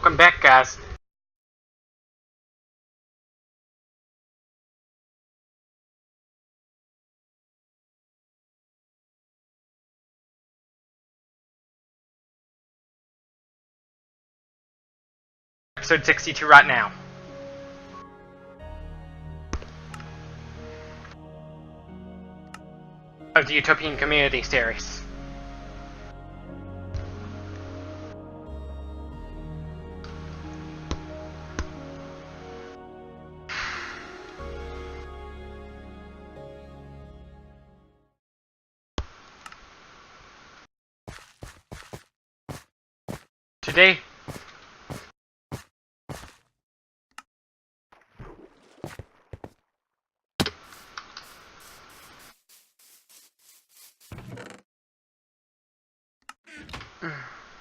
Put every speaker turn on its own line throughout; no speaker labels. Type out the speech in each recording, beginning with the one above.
Welcome back, guys. Episode 62 right now. Of the Utopian Community series. Today,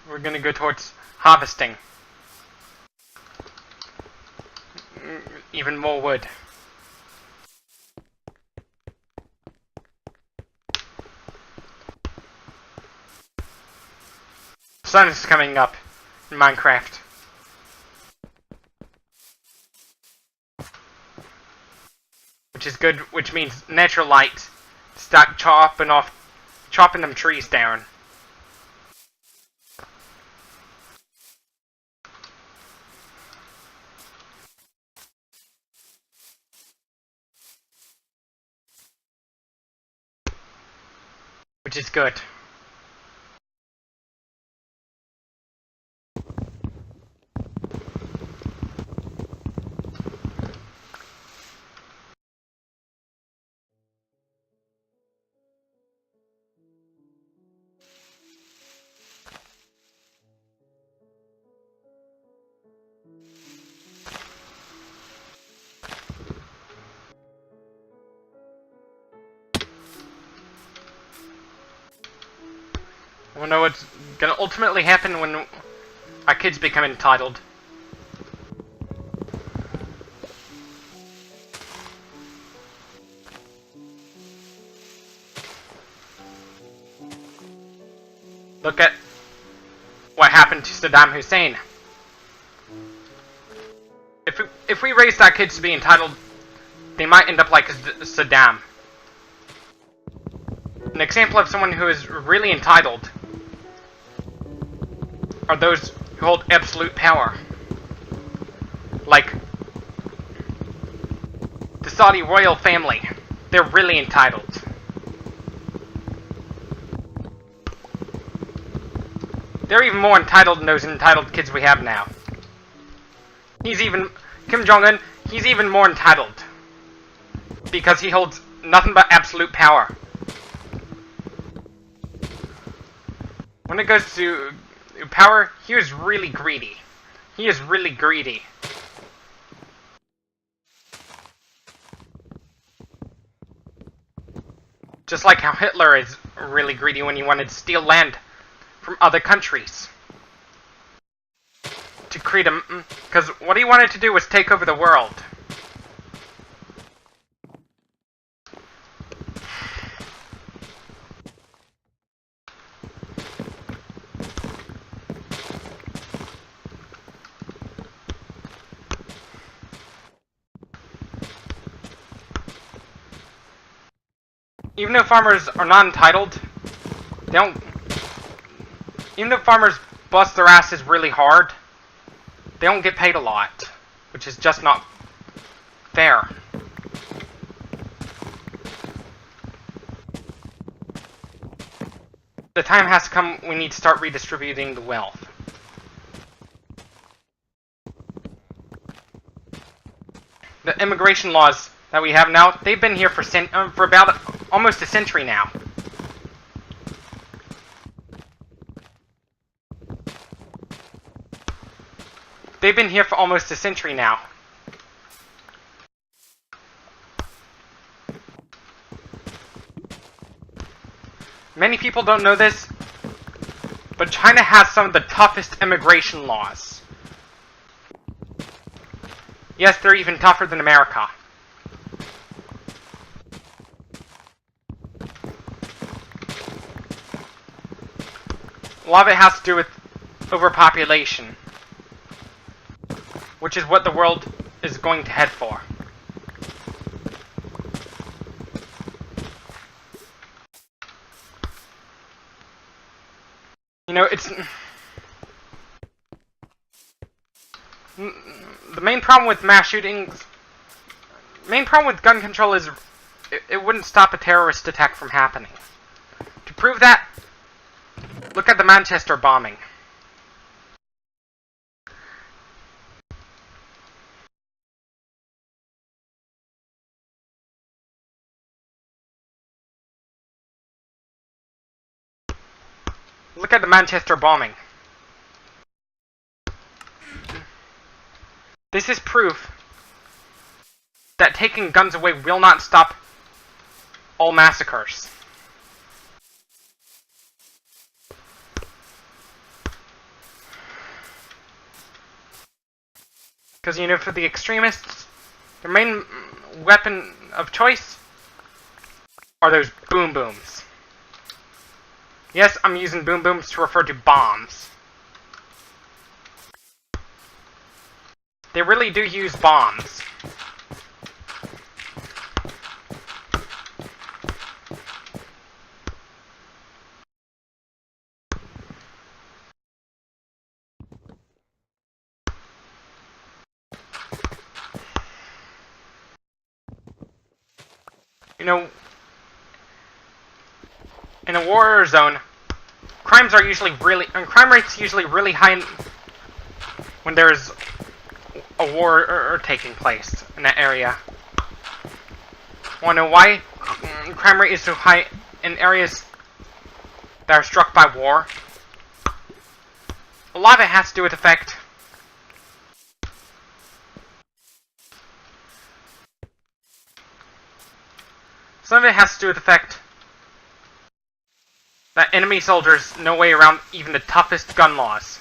we're gonna go towards harvesting. Even more wood. Sun is coming up in Minecraft. Which is good, which means natural light. Start chopping them trees down. Which is good. I wanna know what's gonna ultimately happen when our kids become entitled. Look at what happened to Saddam Hussein. If we raised our kids to be entitled, they might end up like Saddam. An example of someone who is really entitled are those who hold absolute power. Like the Saudi royal family. They're really entitled. They're even more entitled than those entitled kids we have now. Kim Jong-un, he's even more entitled. Because he holds nothing but absolute power. When it goes to power, he was really greedy. He is really greedy. Just like how Hitler is really greedy when he wanted to steal land from other countries. To create a... because what he wanted to do was take over the world. Even though farmers are not entitled, they don't... even though farmers bust their asses really hard, they don't get paid a lot, which is just not fair. The time has to come, we need to start redistributing the wealth. The immigration laws that we have now, they've been here for about almost a century now. They've been here for almost a century now. Many people don't know this, but China has some of the toughest immigration laws. Yes, they're even tougher than America. A lot of it has to do with overpopulation. which is what the world is going to head for. You know, it's... The main problem with mass shootings... main problem with gun control is it wouldn't stop a terrorist attack from happening. To prove that, look at the Manchester bombing. Look at the Manchester bombing. This is proof that taking guns away will not stop all massacres. Because, you know, for the extremists, their main weapon of choice are those boom booms. Yes, I'm using boom booms to refer to bombs. They really do use bombs. You know, in a war zone, crime rate's usually really high when there's a war taking place in that area. Wanna know why crime rate is so high in areas that are struck by war? A lot of it has to do with the fact some of it has to do with the fact that enemy soldiers know way around even the toughest gun laws.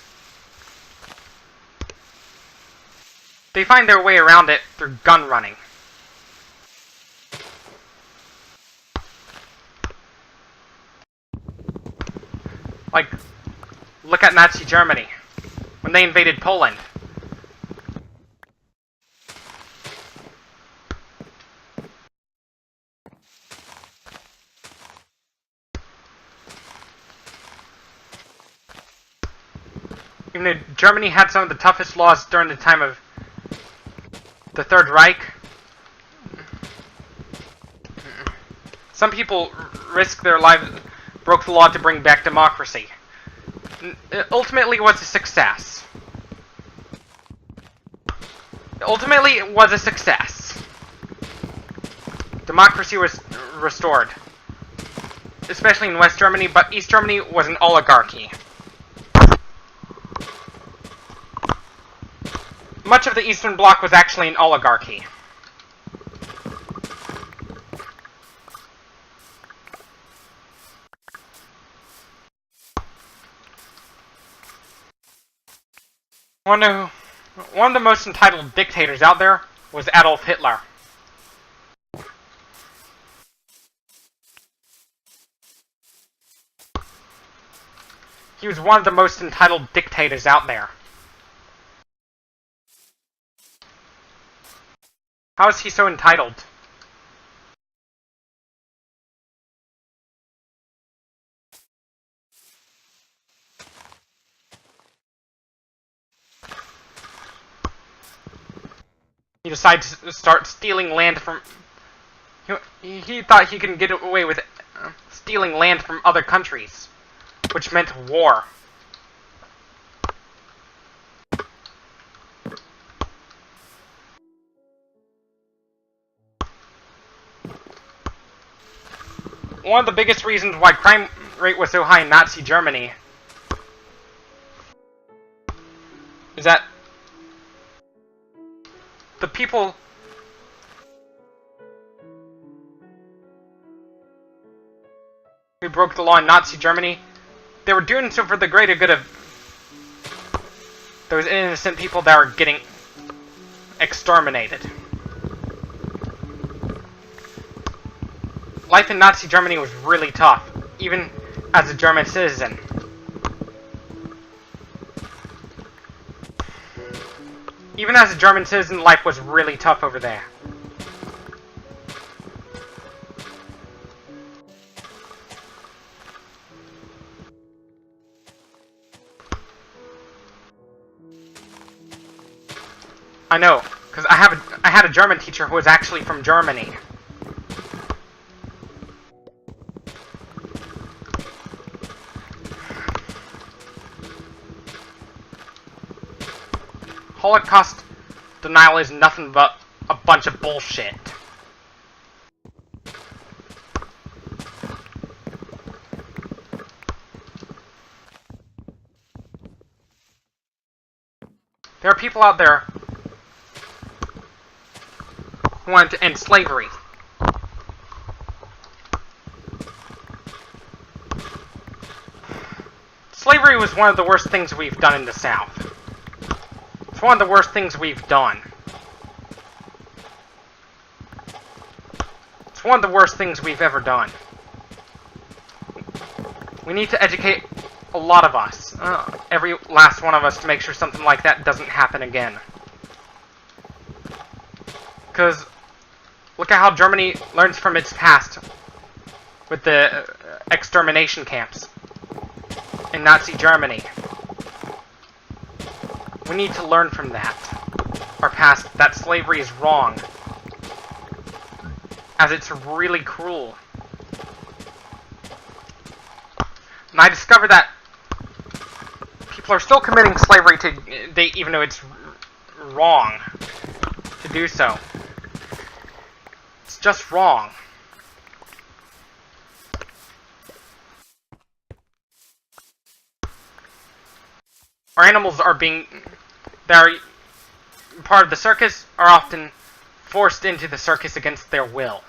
They find their way around it through gun running. Like, look at Nazi Germany when they invaded Poland. Even though Germany had some of the toughest laws during the time of the Third Reich, some people risked their lives, broke the law to bring back democracy. Ultimately, it was a success. Ultimately, it was a success. Democracy was restored, especially in West Germany, but East Germany was an oligarchy. Much of the Eastern Bloc was actually an oligarchy. One of the most entitled dictators out there was Adolf Hitler. He was one of the most entitled dictators out there. How is he so entitled? He decided to start stealing land from... He thought he could get away with stealing land from other countries, which meant war. One of the biggest reasons why crime rate was so high in Nazi Germany is that the people who broke the law in Nazi Germany, they were doing so for the greater good of those innocent people that were getting exterminated. Life in Nazi Germany was really tough, even as a German citizen. Even as a German citizen, life was really tough over there. I know, because I had a German teacher who was actually from Germany. Holocaust denial is nothing but a bunch of bullshit. There are people out there who want to end slavery. Slavery was one of the worst things we've done in the South. It's one of the worst things we've done. It's one of the worst things we've ever done. We need to educate a lot of us, every last one of us, to make sure something like that doesn't happen again. Because look at how Germany learns from its past with the extermination camps in Nazi Germany. We need to learn from that. Our past, that slavery is wrong. As it's really cruel. And I discovered that people are still committing slavery even though it's wrong to do so. It's just wrong. Our animals that are part of the circus are often forced into the circus against their will.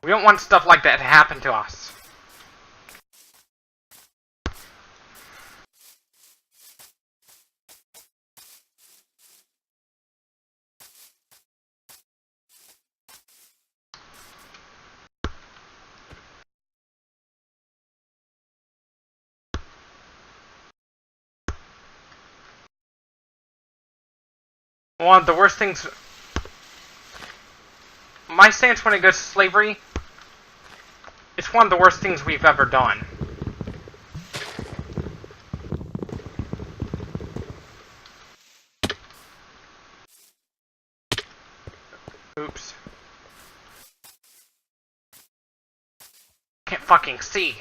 We don't want stuff like that to happen to us. One of the worst things... My stance when it goes to slavery, it's one of the worst things we've ever done. Oops. Can't fucking see.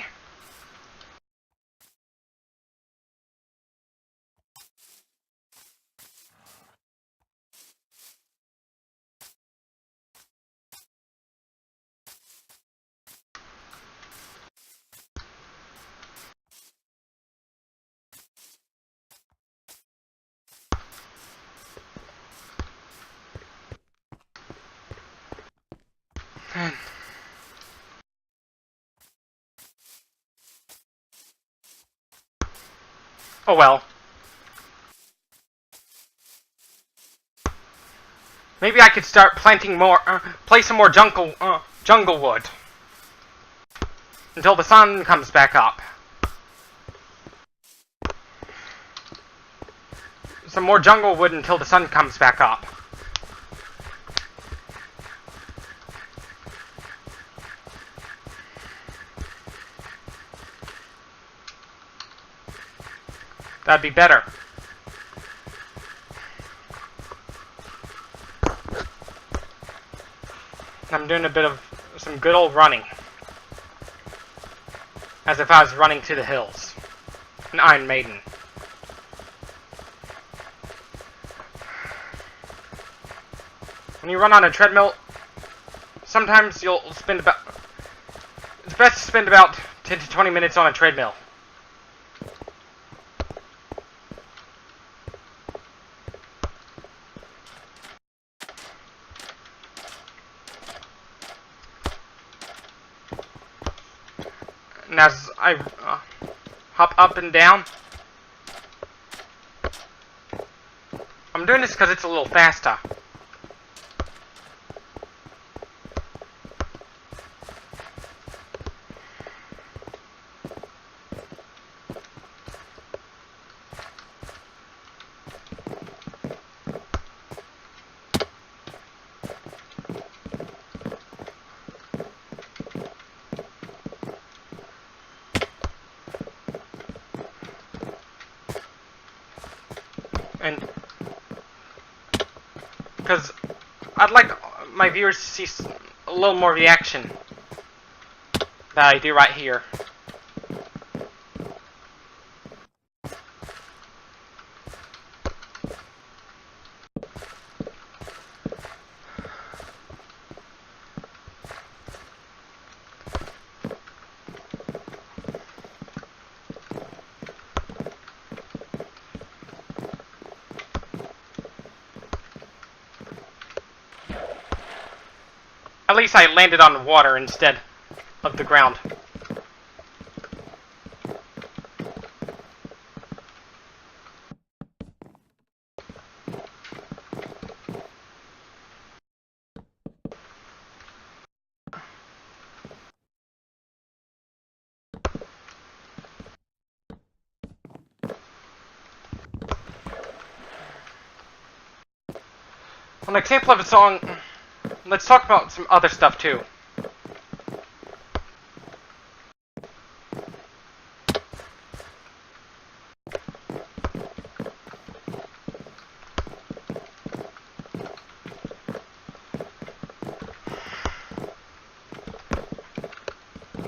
Oh well. Maybe I could start planting more, play some more jungle wood. Until the sun comes back up. Some more jungle wood until the sun comes back up. That'd be better. I'm doing a bit of some good old running. As if I was running to the hills. An Iron Maiden. When you run on a treadmill, sometimes you'll spend about... It's best to spend about 10 to 20 minutes on a treadmill. And as I hop up and down, I'm doing this because it's a little faster. And because I'd like my viewers to see a little more of the action that I do right here. At least I landed on the water instead of the ground. An example of a song, let's talk about some other stuff too.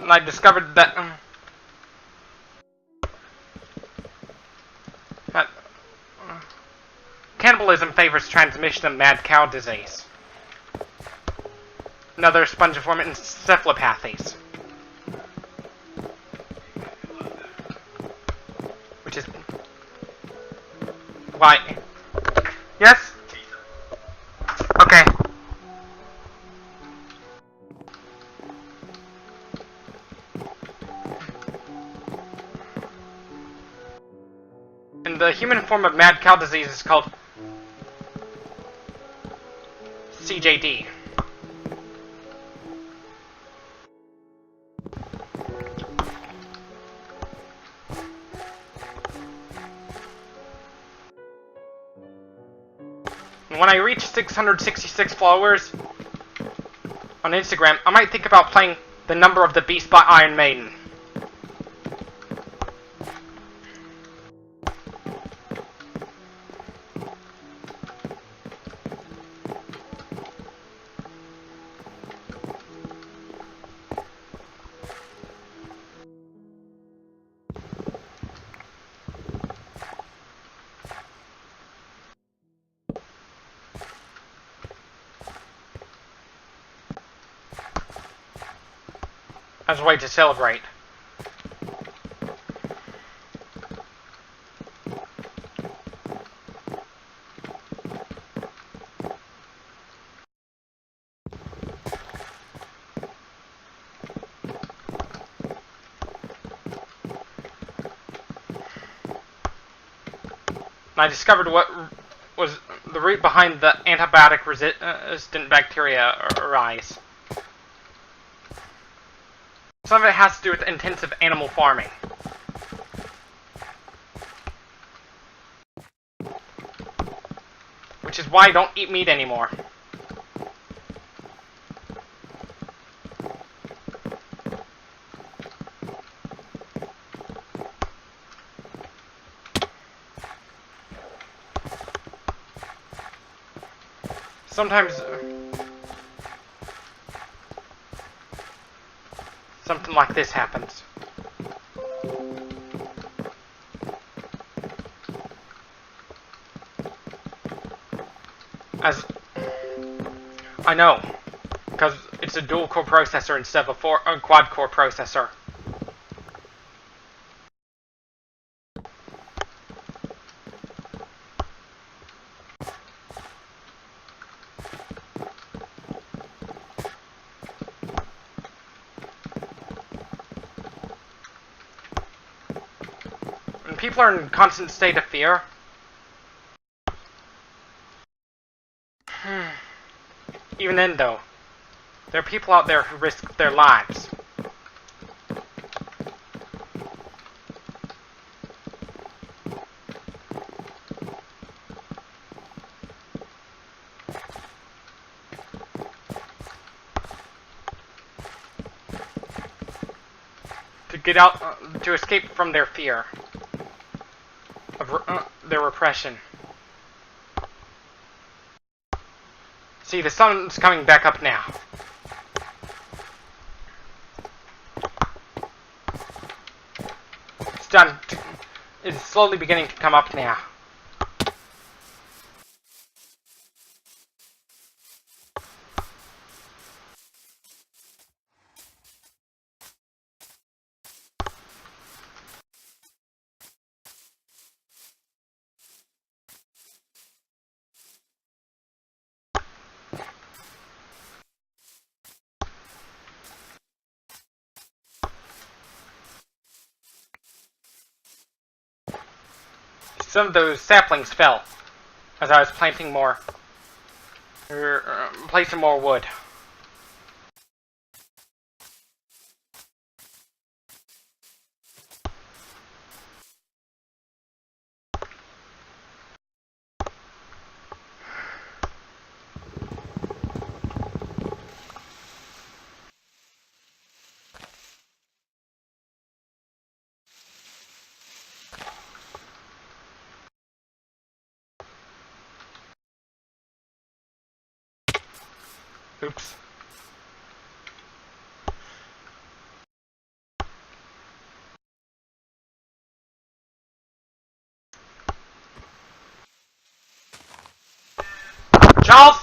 And I discovered that cannibalism favors transmission of mad cow disease and other spongiform encephalopathies, which is why. Yes? Okay. And the human form of mad cow disease is called CJD. And when I reach 666 followers on Instagram, I might think about playing The Number of the Beast by Iron Maiden. As a way to celebrate. And I discovered what was the root behind the antibiotic resistant bacteria arise. Some of it has to do with intensive animal farming. Which is why I don't eat meat anymore. Sometimes something like this happens. As I know, because it's a dual-core processor instead of a quad-core processor. When people are in a constant state of fear, Even then, though, there are people out there who risk their lives. To get out, to escape from their fear of their repression. See, the sun's coming back up now. It's done. It's slowly beginning to come up now. Some of those saplings fell as I was planting more, placing more wood. Oops. Charles?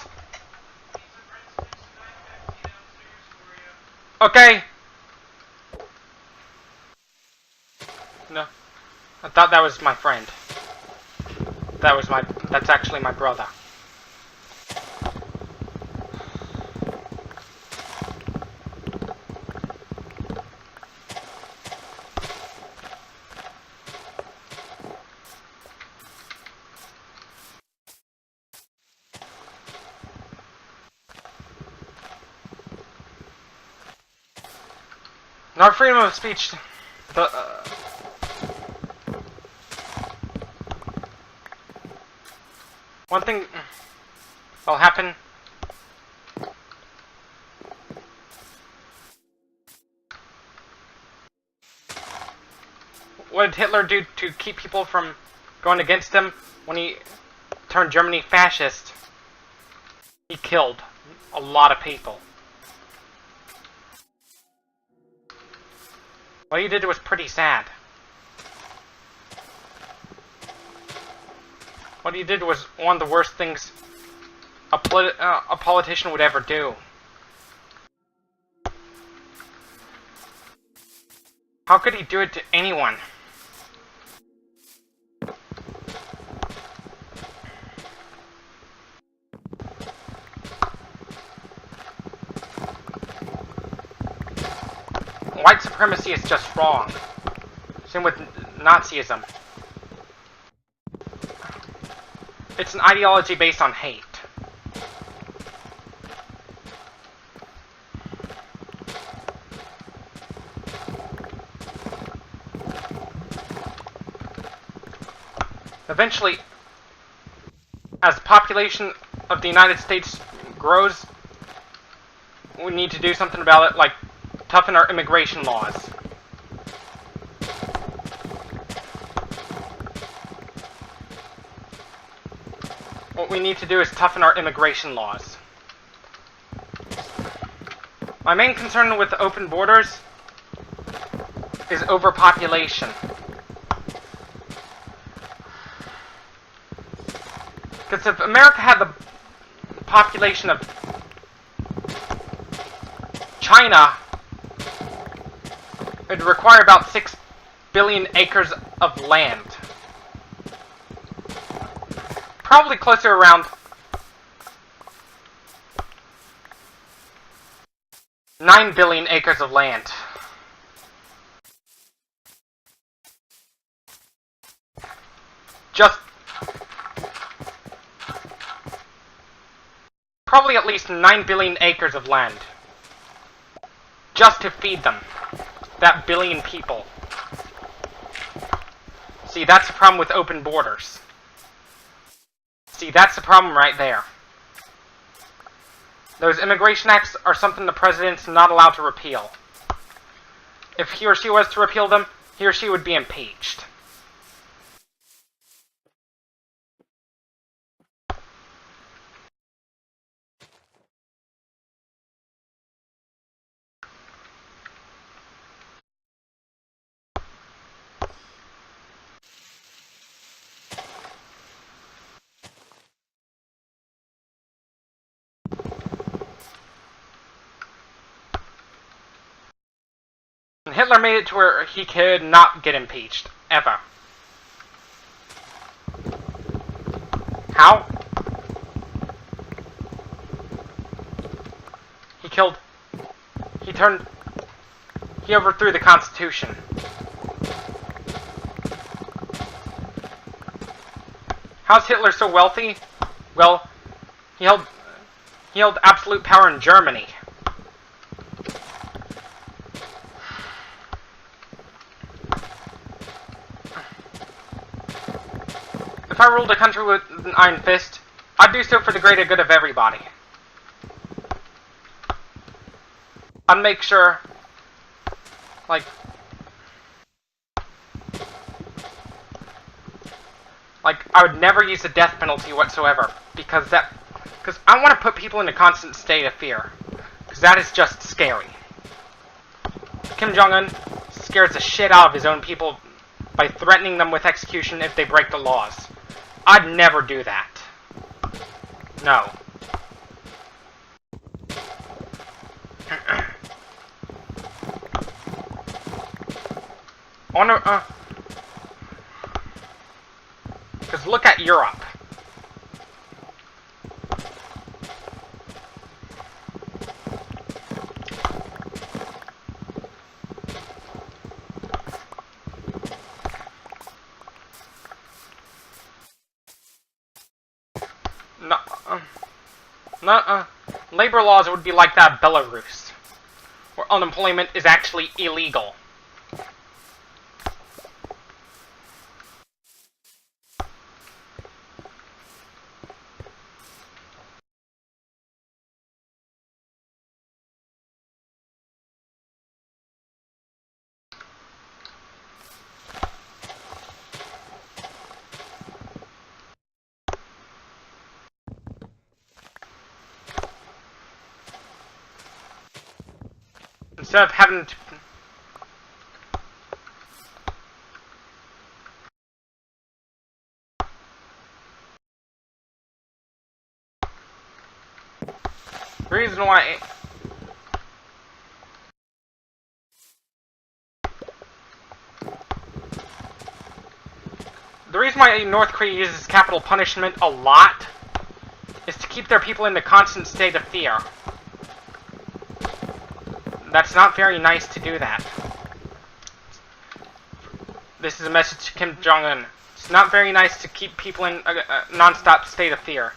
Okay. No. I thought that was my friend. That's actually my brother. Our freedom of speech, one thing will happen. What did Hitler do to keep people from going against him when he turned Germany fascist? He killed a lot of people. What he did was pretty sad. What he did was one of the worst things a politician would ever do. How could he do it to anyone? White supremacy is just wrong. Same with Nazism. It's an ideology based on hate. Eventually, as the population of the United States grows, we need to do something about it, like toughen our immigration laws. What we need to do is toughen our immigration laws. My main concern with open borders is overpopulation. Because if America had the population of China, it would require about 6 billion acres of land. Probably closer around 9 billion acres of land. Just probably at least 9 billion acres of land. Just to feed them. That billion people. See, that's the problem with open borders. See, that's the problem right there. Those immigration acts are something the president's not allowed to repeal. If he or she was to repeal them, he or she would be impeached. And Hitler made it to where he could not get impeached. Ever. How? He overthrew the Constitution. How's Hitler so wealthy? Well, he held absolute power in Germany. If I ruled a country with an iron fist, I'd do so for the greater good of everybody. I'd make sure, like I would never use the death penalty whatsoever, because I want to put people in a constant state of fear, because that is just scary. Kim Jong-un scares the shit out of his own people by threatening them with execution if they break the laws. I'd never do that. No. Because look at Europe. Labor laws would be like that of Belarus, where unemployment is actually illegal. Instead of having to... The reason why... The reason why North Korea uses capital punishment a lot is to keep their people in a constant state of fear. That's not very nice to do that. This is a message to Kim Jong-un. It's not very nice to keep people in a non-stop state of fear.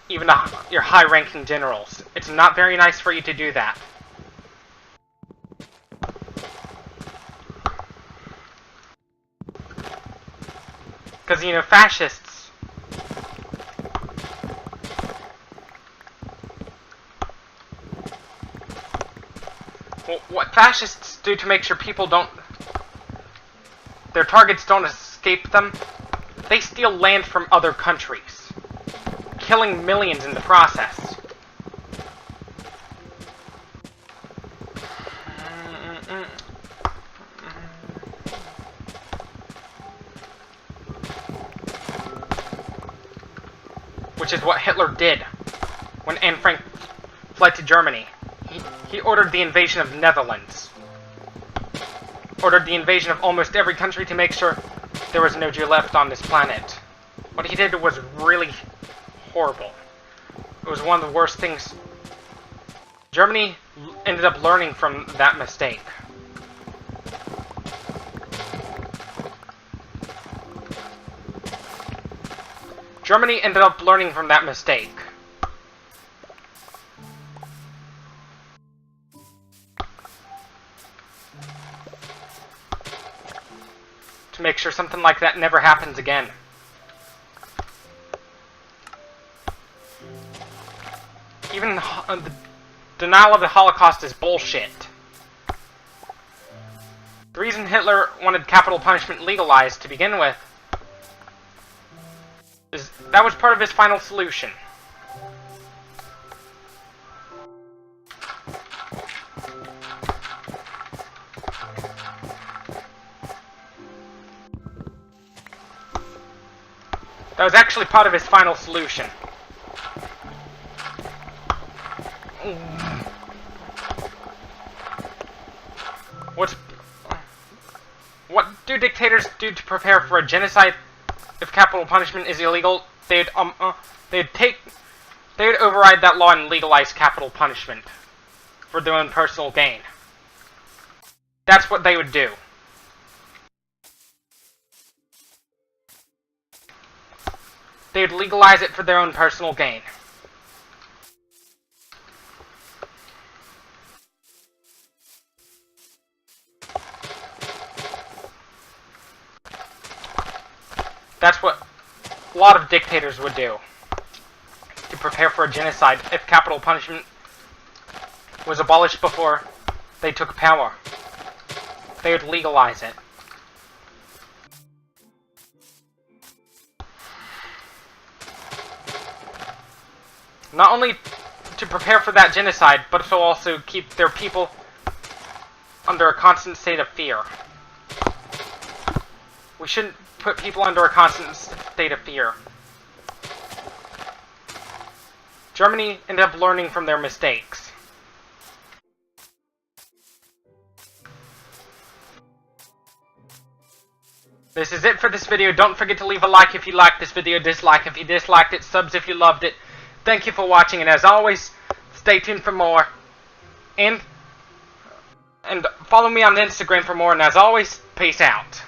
Even your high-ranking generals. It's not very nice for you to do that. Because, you know, fascists... Well, what fascists do to make sure people don't... their targets don't escape them, they steal land from other countries, killing millions in the process. Which is what Hitler did when Anne Frank fled to Germany. He ordered the invasion of Netherlands. Ordered the invasion of almost every country to make sure there was no Jew left on this planet. What he did was really horrible. It was one of the worst things. Germany ended up learning from that mistake. Germany ended up learning from that mistake. sure something like that never happens again. Even the denial of the Holocaust is bullshit. The reason Hitler wanted capital punishment legalized to begin with is that was part of his final solution. That was actually part of his final solution. What do dictators do to prepare for a genocide if capital punishment is illegal? They'd override that law and legalize capital punishment for their own personal gain. That's what they would do. They'd legalize it for their own personal gain. That's what a lot of dictators would do to prepare for a genocide if capital punishment was abolished before they took power. They would legalize it. Not only to prepare for that genocide, but to also keep their people under a constant state of fear. We shouldn't put people under a constant state of fear. Germany ended up learning from their mistakes. This is it for this video. Don't forget to leave a like if you liked this video, dislike if you disliked it, subs if you loved it. Thank you for watching, and as always, stay tuned for more. And follow me on Instagram for more, and as always, peace out.